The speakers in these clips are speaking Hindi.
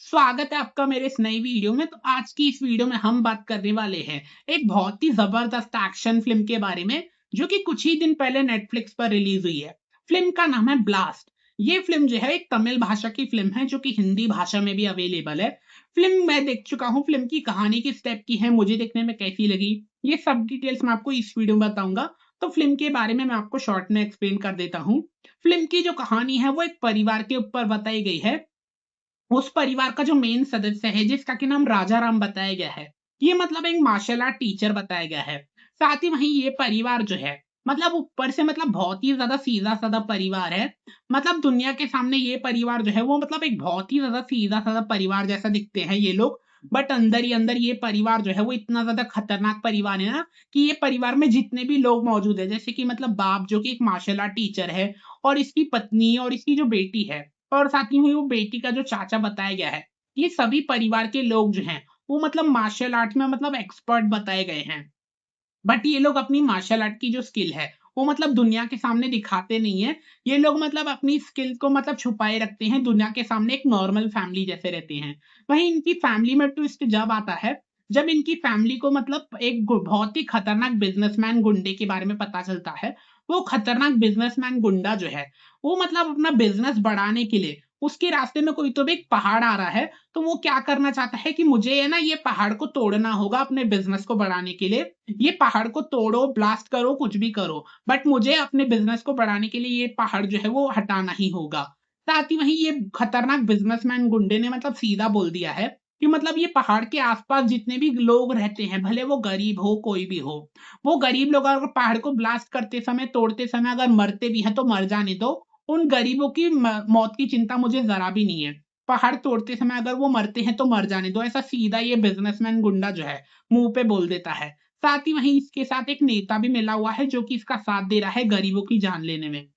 स्वागत है आपका मेरे इस नई वीडियो में। तो आज की इस वीडियो में हम बात करने वाले हैं एक बहुत ही जबरदस्त एक्शन फिल्म के बारे में, जो कि कुछ ही दिन पहले नेटफ्लिक्स पर रिलीज हुई है। फिल्म का नाम है ब्लास्ट। ये फिल्म जो है एक तमिल भाषा की फिल्म है, जो कि हिंदी भाषा में भी अवेलेबल है। फिल्म मैं देख चुका हूँ। फिल्म की कहानी किस टाइप की है, मुझे देखने में कैसी लगी, ये सब डिटेल्स मैं आपको इस वीडियो में बताऊंगा। तो फिल्म के बारे में मैं आपको शॉर्ट में एक्सप्लेन कर देता हूँ। फिल्म की जो कहानी है वो एक परिवार के ऊपर बताई गई है। उस परिवार का जो मेन सदस्य है, जिसका कि नाम राजा राम बताया गया है, ये मतलब एक मार्शल आर्ट टीचर बताया गया है। साथ ही वहीं ये परिवार जो है, मतलब ऊपर से मतलब बहुत ही ज्यादा सीधा साधा परिवार है। मतलब दुनिया के सामने ये परिवार जो है वो मतलब एक बहुत ही ज्यादा सीधा साधा परिवार जैसा दिखते हैं ये लोग। बट अंदर ही अंदर ये परिवार जो है वो इतना ज्यादा खतरनाक परिवार है ना, कि ये परिवार में जितने भी लोग मौजूद है, जैसे कि मतलब बाप जो कि एक मार्शल आर्ट टीचर है, और इसकी पत्नी और इसकी जो बेटी है, और साथ ही में वो बेटी का जो चाचा बताया गया है, ये सभी परिवार के लोग जो हैं वो मतलब मार्शल आर्ट में मतलब एक्सपर्ट बताए गए हैं। बट ये लोग अपनी मार्शल आर्ट की जो स्किल है वो मतलब दुनिया के सामने दिखाते नहीं है। ये लोग मतलब अपनी स्किल को मतलब छुपाए रखते हैं, दुनिया के सामने एक नॉर्मल फैमिली जैसे रहते हैं। वहीं इनकी फैमिली में ट्विस्ट जब आता है, जब इनकी फैमिली को मतलब एक बहुत ही खतरनाक बिजनेसमैन गुंडे के बारे में पता चलता है। वो खतरनाक बिजनेसमैन गुंडा जो है, वो मतलब अपना बिजनेस बढ़ाने के लिए उसके रास्ते में कोई तो भी एक पहाड़ आ रहा है। तो वो क्या करना चाहता है कि मुझे है ना ये पहाड़ को तोड़ना होगा अपने बिजनेस को बढ़ाने के लिए। ये पहाड़ को तोड़ो, ब्लास्ट करो, कुछ भी करो, बट मुझे अपने बिजनेस को बढ़ाने के लिए ये पहाड़ जो है वो हटाना ही होगा। साथ ही वहीं ये खतरनाक बिजनेसमैन गुंडे ने मतलब सीधा बोल दिया है कि मतलब ये पहाड़ के आसपास जितने भी लोग रहते हैं, भले वो गरीब हो कोई भी हो, वो गरीब लोग अगर पहाड़ को ब्लास्ट करते समय, तोड़ते समय अगर मरते भी हैं तो मर जाने दो। उन गरीबों की मौत की चिंता मुझे जरा भी नहीं है। पहाड़ तोड़ते समय अगर वो मरते हैं तो मर जाने दो, ऐसा सीधा ये बिजनेसमैन गुंडा जो है मुंह पे बोल देता है। साथ ही वहीं इसके साथ एक नेता भी मिला हुआ है, जो कि इसका साथ दे रहा है गरीबों की जान लेने में।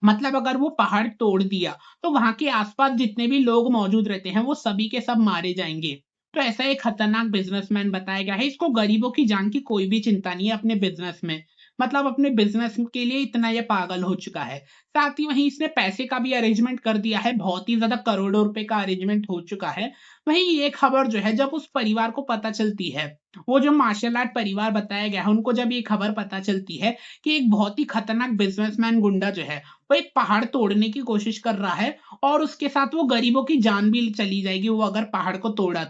मतलब अगर वो पहाड़ तोड़ दिया तो वहां के आसपास जितने भी लोग मौजूद रहते हैं वो सभी के सब मारे जाएंगे। तो ऐसा एक खतरनाक बिजनेसमैन बताया गया है। इसको गरीबों की जान की कोई भी चिंता नहीं है अपने बिजनेस में। मतलब अपने बिजनेस के लिए इतना ये पागल हो चुका है। साथ ही वहीं इसने पैसे का भी अरेंजमेंट कर दिया है, बहुत ही ज्यादा करोड़ों रुपए का अरेंजमेंट हो चुका है। वहीं ये खबर जो है जब उस परिवार को पता चलती है, वो जो मार्शल आर्ट परिवार बताया गया है उनको जब ये खबर पता चलती है कि एक बहुत ही खतरनाक बिजनेसमैन गुंडा जो है वो एक पहाड़ तोड़ने की कोशिश कर रहा है, और उसके साथ वो गरीबों की जान भी चली जाएगी वो अगर पहाड़ को तोड़ा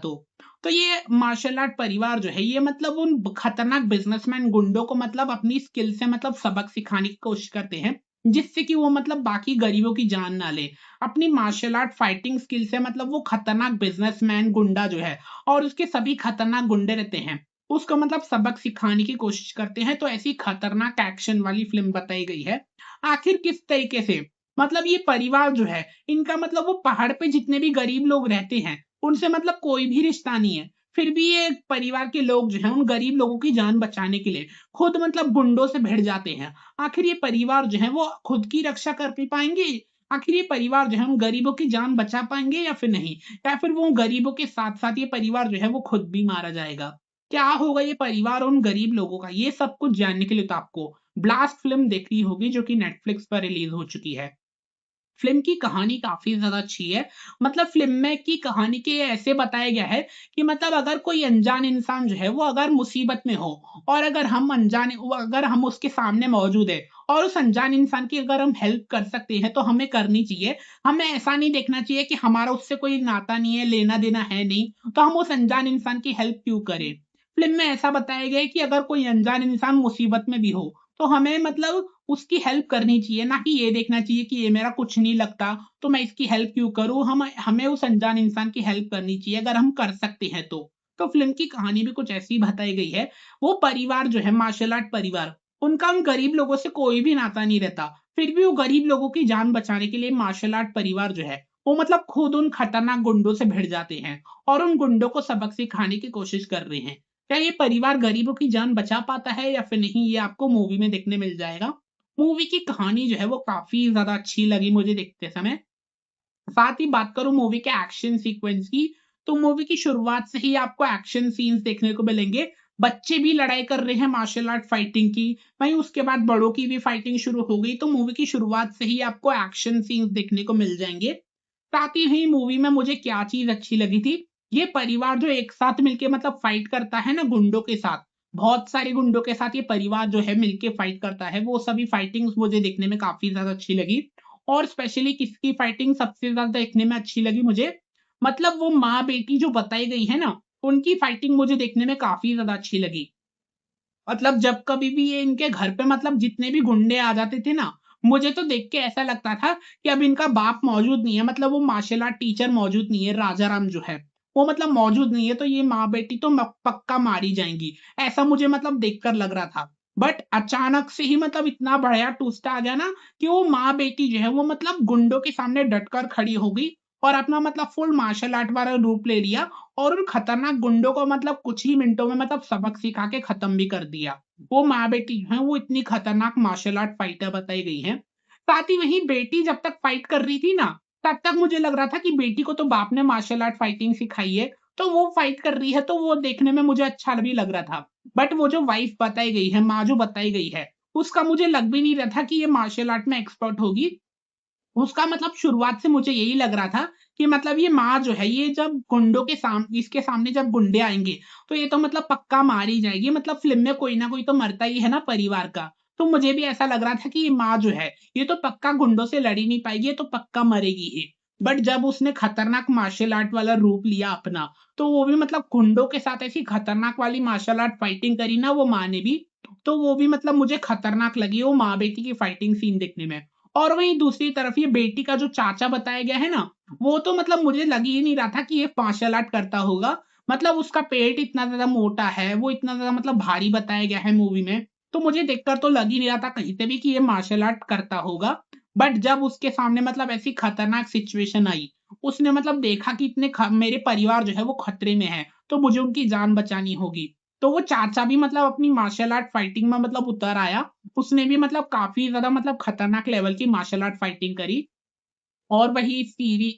तो ये मार्शल आर्ट परिवार जो है ये मतलब उन खतरनाक बिजनेसमैन गुंडों को मतलब अपनी स्किल से मतलब सबक सिखाने की कोशिश करते हैं, जिससे कि वो मतलब बाकी गरीबों की जान ना ले। अपनी मार्शल आर्ट फाइटिंग स्किल से मतलब वो खतरनाक बिजनेसमैन गुंडा जो है और उसके सभी खतरनाक गुंडे रहते हैं, उसको मतलब सबक सिखाने की कोशिश करते हैं। तो ऐसी खतरनाक एक्शन वाली फिल्म बताई गई है। आखिर किस तरीके से मतलब ये परिवार जो है, इनका मतलब वो पहाड़ पे जितने भी गरीब लोग रहते हैं उनसे मतलब कोई भी रिश्ता नहीं है, फिर भी ये परिवार के लोग जो है उन गरीब लोगों की जान बचाने के लिए खुद मतलब गुंडों से भिड़ जाते हैं। आखिर ये परिवार जो है वो खुद की रक्षा कर भी पाएंगे? आखिर ये परिवार जो है उन गरीबों की जान बचा पाएंगे या फिर नहीं? या फिर वो गरीबों के साथ साथ ये परिवार जो है वो खुद भी मारा जाएगा? क्या होगा ये परिवार और उन गरीब लोगों का, ये सब कुछ जानने के लिए तो आपको ब्लास्ट फिल्म देखनी होगी, जो कि नेटफ्लिक्स पर रिलीज हो चुकी है। फ़िल्म की कहानी काफ़ी ज़्यादा अच्छी है। मतलब फ़िल्म में की कहानी के ऐसे बताया गया है कि मतलब अगर कोई अनजान इंसान जो है वो अगर मुसीबत में हो, और अगर हम अनजाने वो अगर हम उसके सामने मौजूद है और उस अनजान इंसान की अगर हम हेल्प कर सकते हैं तो हमें करनी चाहिए। हमें ऐसा नहीं देखना चाहिए कि हमारा उससे कोई नाता नहीं है, लेना-देना है नहीं, तो हम उस अनजान इंसान की हेल्प क्यों करें? फ़िल्म में ऐसा बताया गया है कि अगर कोई अनजान इंसान मुसीबत में भी हो, तो हमें मतलब उसकी हेल्प करनी चाहिए, ना कि ये देखना चाहिए कि ये मेरा कुछ नहीं लगता, तो मैं इसकी हेल्प क्यों करूँ? हमें उस अनजान इंसान की हेल्प करनी चाहिए अगर हम कर सकते हैं तो। तो फ़िल्म की कहानी भी कुछ ऐसी बताई गई है। वो परिवार जो है मार्शल आर्ट परिवार, उनका उन गरीब लोगों से कोई भी नाता नहीं रहता। फिर भी वो गरीब लोगों की जान बचाने के लिए मार्शल आर्ट परिवार जो है, वो मतलब खुद उन खतरनाक गुंडों से भिड़ जाते हैं और उन गुंडों को सबक सिखाने की कोशिश कर रहे हैं। क्या ये परिवार गरीबों की जान बचा पाता है या फिर नहीं, ये आपको मूवी में देखने मिल जाएगा। मूवी की कहानी जो है वो काफ़ी ज़्यादा अच्छी लगी मुझे देखते समय। साथ ही बात करूँ मूवी के एक्शन सीक्वेंस की, तो मूवी की शुरुआत से ही आपको एक्शन सीन्स देखने को मिलेंगे। बच्चे भी लड़ाई कर रहे हैं मार्शल आर्ट फाइटिंग की, वहीं उसके बाद बड़ों की भी फाइटिंग शुरू हो गई। तो मूवी की शुरुआत से ही आपको एक्शन सीन्स देखने को मिल जाएँगे। साथ ही मूवी में मुझे क्या चीज़ अच्छी लगी थी, ये परिवार जो एक साथ मिलके मतलब फाइट करता है ना गुंडों के साथ, बहुत सारे गुंडों के साथ ये परिवार जो है मिलके फाइट करता है, वो सभी फाइटिंग्स मुझे देखने में काफ़ी ज़्यादा अच्छी लगी। और स्पेशली किसकी फाइटिंग सबसे ज़्यादा देखने में अच्छी लगी मुझे, मतलब वो माँ-बेटी जो बताई गई है ना, उनकी फाइटिंग मुझे देखने में काफ़ी ज़्यादा अच्छी लगी। मतलब जब कभी भी ये इनके घर पे मतलब जितने भी गुंडे आ जाते थे ना, मुझे तो देख के ऐसा लगता था कि अब इनका बाप मौजूद नहीं है, मतलब वो मार्शल आर्ट टीचर मौजूद नहीं है, राजाराम जो है, वो मतलब मौजूद नहीं है, तो ये माँ-बेटी तो पक्का मारी जाएँगी। ऐसा मुझे मतलब देखकर लग रहा था। बट अचानक से ही मतलब इतना बढ़िया ट्विस्ट आ गया ना कि वो माँ-बेटी जो है वो मतलब गुंडों के सामने डटकर खड़ी हो गई और अपना मतलब फुल मार्शल आर्ट वाला रूप ले लिया और उन खतरनाक गुंडों को मतलब कुछ ही मिनटों में मतलब सबक सिखा के खत्म भी कर दिया। वो माँ-बेटी जो हैं वो इतनी खतरनाक मार्शल आर्ट फाइटर बताई गई हैं। साथ ही वहीं बेटी जब तक फाइट कर रही थी ना, तब तक मुझे लग रहा था कि बेटी को तो बाप ने मार्शल आर्ट फाइटिंग सिखाई है, तो वो फाइट कर रही है तो वो देखने में मुझे अच्छा भी लग रहा था। बट वो जो वाइफ बताई गई है, माँ जो बताई गई है, उसका मुझे लग भी नहीं रहा था कि ये मार्शल आर्ट में एक्सपर्ट होगी। उसका मतलब शुरुआत से मुझे यही लग रहा था कि मतलब ये माँ जो है, ये जब गुंडों के इसके सामने जब गुंडे आएँगे, तो ये तो मतलब पक्का मार ही जाएगी। मतलब फ़िल्म में कोई ना कोई तो मरता ही है ना परिवार का। तो मुझे भी ऐसा लग रहा था कि ये माँ जो है, ये तो पक्का गुंडों से लड़ ही नहीं पाएगी, ये तो पक्का मरेगी ही। बट जब उसने खतरनाक मार्शल आर्ट वाला रूप लिया अपना, तो वो भी मतलब गुंडों के साथ ऐसी खतरनाक वाली मार्शल आर्ट फाइटिंग करी ना वो माँ ने भी, तो वो भी मतलब मुझे खतरनाक लगी वो माँ-बेटी की फाइटिंग सीन देखने में। और वहीं दूसरी तरफ ये बेटी का जो चाचा बताया गया है ना, वो तो मतलब मुझे लग ही नहीं रहा था कि ये मार्शल आर्ट करता होगा। मतलब उसका पेट इतना ज़्यादा मोटा है, वो इतना ज़्यादा मतलब भारी बताया गया है मूवी में, तो मुझे देखकर तो लग ही नहीं रहा था कहीं से भी कि ये मार्शल आर्ट करता होगा। बट जब उसके सामने मतलब ऐसी खतरनाक सिचुएशन आई, उसने मतलब देखा कि इतने मेरे परिवार जो है वो खतरे में है, तो मुझे उनकी जान बचानी होगी। तो वो चाचा भी मतलब अपनी मार्शल आर्ट फाइटिंग में मतलब उतर आया। उसने भी मतलब काफ़ी ज़्यादा मतलब खतरनाक लेवल की मार्शल आर्ट फाइटिंग करी और वही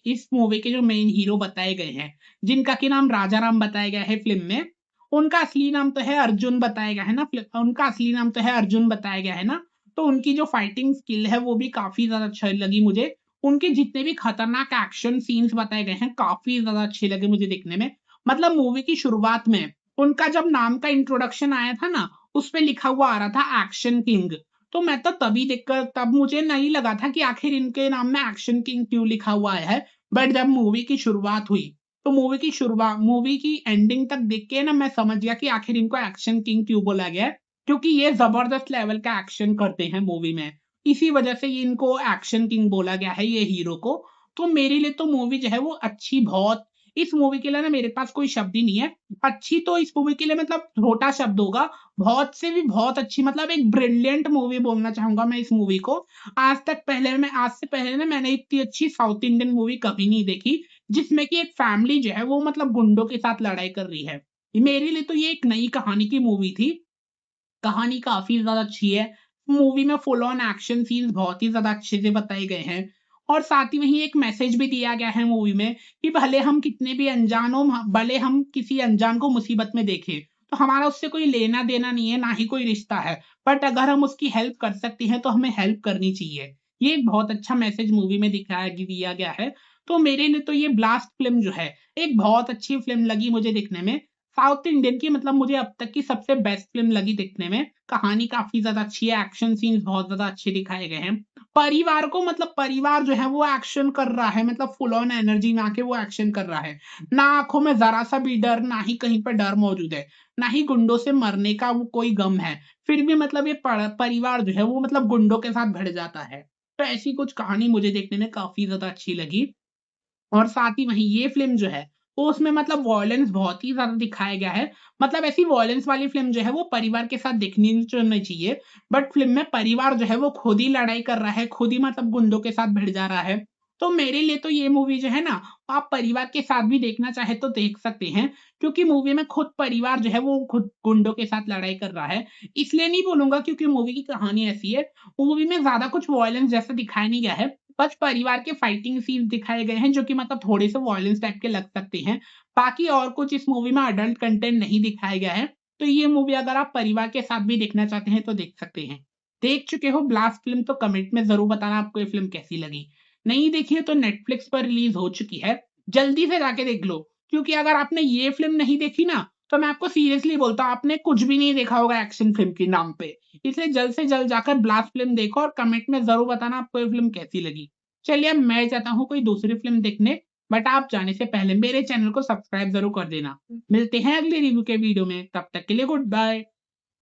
इस मूवी के जो मेन हीरो बताए गए हैं, जिनका कि नाम राजाराम बताया गया है फ़िल्म में, उनका असली नाम तो है अर्जुन बताया गया है ना उनका असली नाम तो है अर्जुन बताया गया है ना, तो उनकी जो फाइटिंग स्किल है वो भी काफ़ी ज़्यादा अच्छा लगी मुझे। उनके जितने भी खतरनाक एक्शन सीन्स बताए गए हैं, काफ़ी ज़्यादा अच्छे लगे मुझे देखने में। मतलब मूवी की शुरुआत में उनका जब नाम का इंट्रोडक्शन आया था ना, उसपे लिखा हुआ आ रहा था एक्शन किंग। तो मैं तो तभी देखकर तब मुझे नहीं लगा था कि आखिर इनके नाम में एक्शन किंग क्यों लिखा हुआ है। बट जब मूवी की शुरुआत हुई, तो मूवी की एंडिंग तक देख के ना मैं समझ गया कि आखिर इनको एक्शन किंग क्यों बोला गया है, क्योंकि ये ज़बरदस्त लेवल का एक्शन करते हैं मूवी में। इसी वजह से ये इनको एक्शन किंग बोला गया है ये हीरो को। तो मेरे लिए तो मूवी जो है वो अच्छी बहुत इस मूवी के लिए ना मेरे पास कोई शब्द ही नहीं है। अच्छी तो इस मूवी के लिए मतलब छोटा शब्द होगा, बहुत से भी बहुत अच्छी मतलब एक ब्रिलियंट मूवी बोलना चाहूँगा मैं इस मूवी को। आज से पहले ना मैंने इतनी अच्छी साउथ इंडियन मूवी कभी नहीं देखी, जिसमें कि एक फैमिली जो है वो मतलब गुंडों के साथ लड़ाई कर रही है। मेरे लिए तो ये एक नई कहानी की मूवी थी। कहानी काफ़ी ज़्यादा अच्छी है। मूवी में फुल ऑन एक्शन सीन्स बहुत ही ज़्यादा अच्छे से बताए गए हैं और साथ ही वहीं एक मैसेज भी दिया गया है मूवी में कि भले हम कितने भी अनजान हों, भले हम किसी अनजान को मुसीबत में देखें, तो हमारा उससे कोई लेना-देना नहीं है, ना ही कोई रिश्ता है। बट अगर हम उसकी हेल्प कर सकते हैं, तो हमें हेल्प करनी चाहिए। ये एक बहुत अच्छा मैसेज मूवी में दिया गया है। तो मेरे लिए तो ये ब्लास्ट फ़िल्म जो है, एक बहुत अच्छी फ़िल्म लगी मुझे देखने में। साउथ इंडियन की मतलब मुझे अब तक की सबसे बेस्ट फ़िल्म लगी देखने में। कहानी काफ़ी ज़्यादा अच्छी है, एक्शन सीन्स बहुत ज़्यादा अच्छे दिखाए गए हैं। परिवार जो है वो एक्शन कर रहा है मतलब फुल ऑन एनर्जी में आके वो एक्शन कर रहा है। ना आँखों में ज़रा-सा भी डर, ना ही कहीं पे डर मौजूद है, ना ही गुंडों से मरने का वो कोई गम है। फिर भी मतलब ये परिवार जो है वो मतलब गुंडों के साथ भिड़ जाता है। तो ऐसी कुछ कहानी मुझे देखने में काफ़ी ज़्यादा अच्छी लगी। और साथ ही वहीं ये फ़िल्म जो है, वो उसमें मतलब वॉयलेंस बहुत ही ज़्यादा दिखाया गया है। मतलब ऐसी वॉयलेंस वाली फ़िल्म जो है वो परिवार के साथ देखनी नहीं चाहिए। बट फ़िल्म में परिवार जो है वो खुद ही लड़ाई कर रहा है, खुद ही मतलब गुंडों के साथ भिड़ जा रहा है। तो मेरे लिए तो ये मूवी जो है ना, आप परिवार के साथ भी देखना चाहें तो देख सकते हैं, क्योंकि मूवी में खुद परिवार जो है वो खुद गुंडों के साथ लड़ाई कर रहा है। इसलिए नहीं बोलूँगा क्योंकि मूवी की कहानी ऐसी है, मूवी में ज़्यादा कुछ वॉयलेंस जैसा दिखाया नहीं गया है। बस परिवार के फाइटिंग सीन्स दिखाए गए हैं जो कि मतलब थोड़े से वॉयलेंस टाइप के लग सकते हैं। बाकी और कुछ इस मूवी में अडल्ट कंटेंट नहीं दिखाया गया है। तो ये मूवी अगर आप परिवार के साथ भी देखना चाहते हैं तो देख सकते हैं। देख चुके हो ब्लास्ट फ़िल्म तो कमेंट में ज़रूर बताना आपको ये फ़िल्म कैसी लगी। नहीं देखी है तो नेटफ्लिक्स पर रिलीज हो चुकी है, जल्दी से जाके देख लो, क्योंकि अगर आपने ये फिल्म नहीं देखी ना तो मैं आपको सीरियसली बोलता हूँ आपने कुछ भी नहीं देखा होगा एक्शन फिल्म के नाम पे। इसलिए जल्द से जल्द जाकर ब्लास्ट फिल्म देखो और कमेंट में जरूर बताना आपको ये फिल्म कैसी लगी। चलिए अब मैं जाता हूँ कोई दूसरी फिल्म देखने, बट आप जाने से पहले मेरे चैनल को सब्सक्राइब जरूर कर देना। मिलते हैं अगले रिव्यू के वीडियो में, तब तक के लिए गुड बाय।